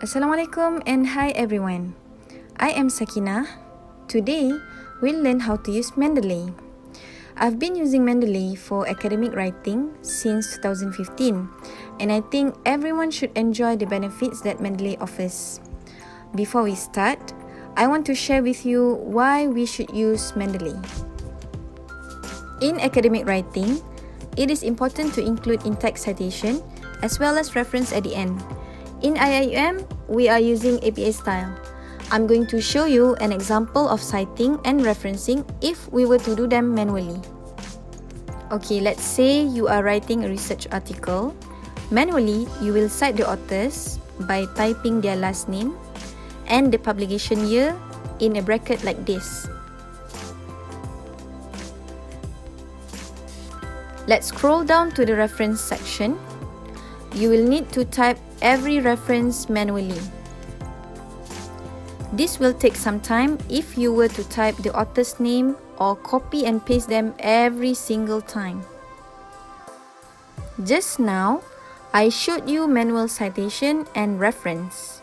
Assalamualaikum and hi everyone. I am Sakinah. Today, we'll learn how to use Mendeley. I've been using Mendeley for academic writing since 2015, and I think everyone should enjoy the benefits that Mendeley offers. Before we start, I want to share with you why we should use Mendeley. In academic writing, it is important to include in-text citation as well as reference at the end. In IIUM, we are using APA style. I'm going to show you an example of citing and referencing if we were to do them manually. Okay, let's say you are writing a research article. Manually, you will cite the authors by typing their last name and the publication year in a bracket like this. Let's scroll down to the reference section. You will need to type every reference manually. This will take some time if you were to type the author's name or copy and paste them every single time. Just now, I showed you manual citation and reference.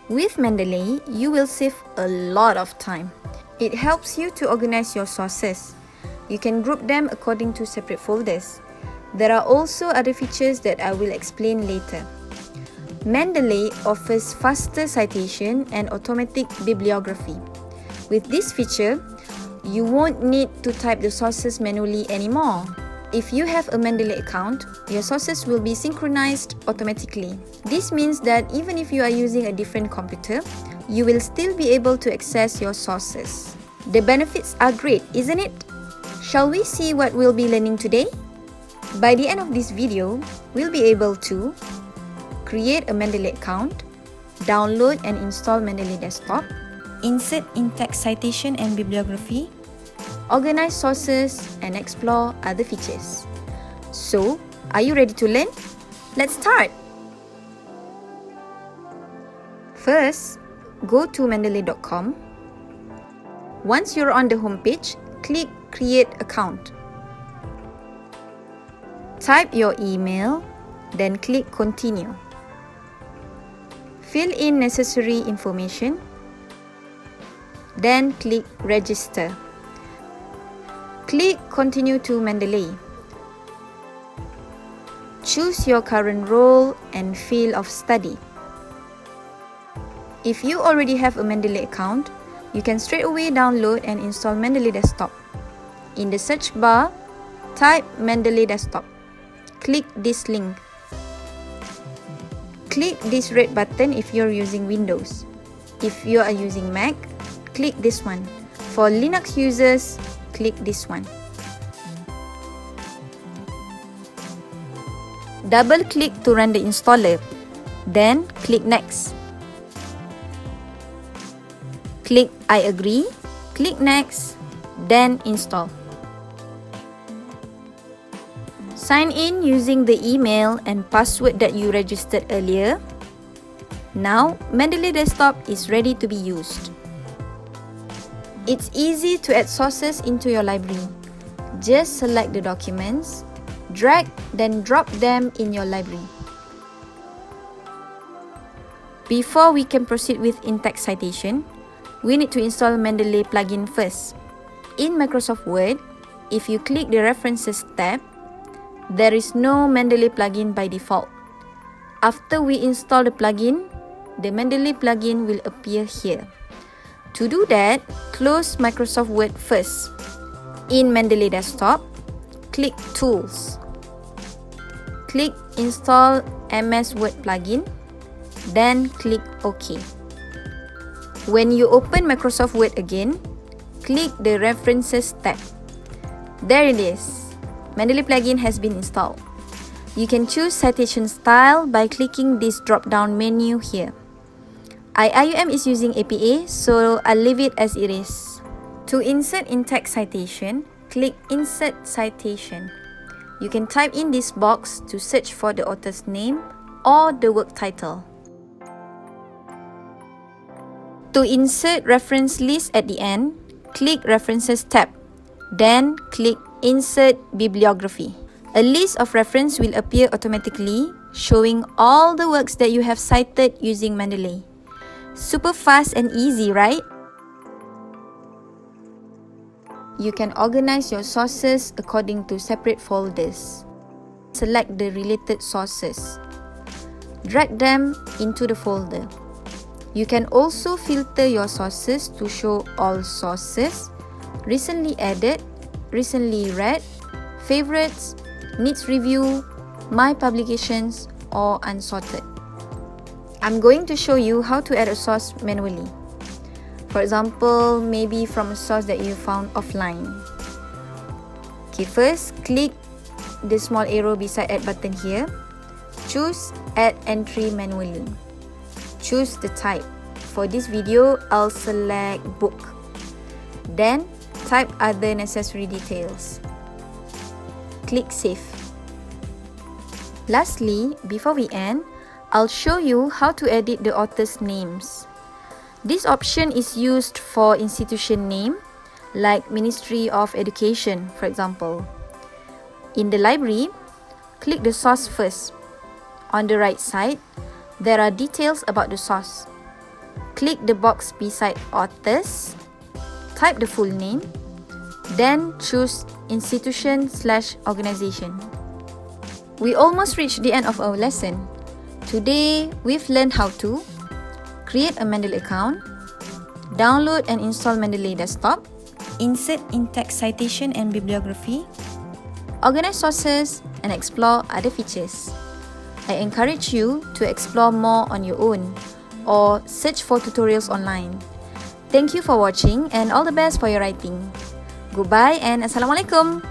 With Mendeley, you will save a lot of time. It helps you to organize your sources. You can group them according to separate folders. There are also other features that I will explain later. Mendeley offers faster citation and automatic bibliography. With this feature, you won't need to type the sources manually anymore. If you have a Mendeley account, your sources will be synchronized automatically. This means that even if you are using a different computer, you will still be able to access your sources. The benefits are great, isn't it? Shall we see what we'll be learning today? By the end of this video, we'll be able to create a Mendeley account, download and install Mendeley Desktop, insert in-text citation and bibliography, organize sources, and explore other features. So, are you ready to learn? Let's start! First, go to mendeley.com. Once you're on the homepage, click Create Account. Type your email, then click Continue. Fill in necessary information, then click Register. Click Continue to Mendeley. Choose your current role and field of study. If you already have a Mendeley account, you can straight away download and install Mendeley Desktop. In the search bar, type Mendeley Desktop. Click this link. Click this red button if you're using Windows. If you are using Mac, click this one. For Linux users, click this one. Double-click to run the installer. Then, click Next. Click I agree, click Next, then Install. Sign in using the email and password that you registered earlier. Now, Mendeley Desktop is ready to be used. It's easy to add sources into your library. Just select the documents, drag, then drop them in your library. Before we can proceed with in-text citation, we need to install Mendeley Plugin first. In Microsoft Word, if you click the References tab, there is no Mendeley plugin by default. After we install the plugin, the Mendeley plugin will appear here. To do that, close Microsoft Word first. In Mendeley Desktop, click Tools. Click Install MS Word plugin, then click OK. When you open Microsoft Word again, click the References tab. There it is. Mendeley plugin has been installed. You can choose citation style by clicking this drop-down menu here. IIUM is using APA, so I'll leave it as it is. To insert in-text citation, click Insert Citation. You can type in this box to search for the author's name or the work title. To insert reference list at the end, click References tab. Then click Insert Bibliography. A list of reference will appear automatically showing all the works that you have cited using Mendeley. Super fast and easy, right? You can organize your sources according to separate folders. Select the related sources. Drag them into the folder. You can also filter your sources to show all sources, recently added, recently read, favorites, needs review, my publications, or unsorted. I'm going to show you how to add a source manually. For example, maybe from a source that you found offline. Okay, first click the small arrow beside add button here. Choose add entry manually. Choose the type. For this video, I'll select book. Then type other necessary details. Click save. Lastly, before we end, I'll show you how to edit the author's names. This option is used for institution name, like Ministry of Education, for example. In the library, click the source first. On the right side, there are details about the source. Click the box beside authors, type the full name, then choose institution/organization. We almost reached the end of our lesson. Today, we've learned how to create a Mendeley account, download and install Mendeley Desktop, insert in-text citation and bibliography, organize sources, and explore other features. I encourage you to explore more on your own or search for tutorials online. Thank you for watching and all the best for your writing. Goodbye and Assalamualaikum.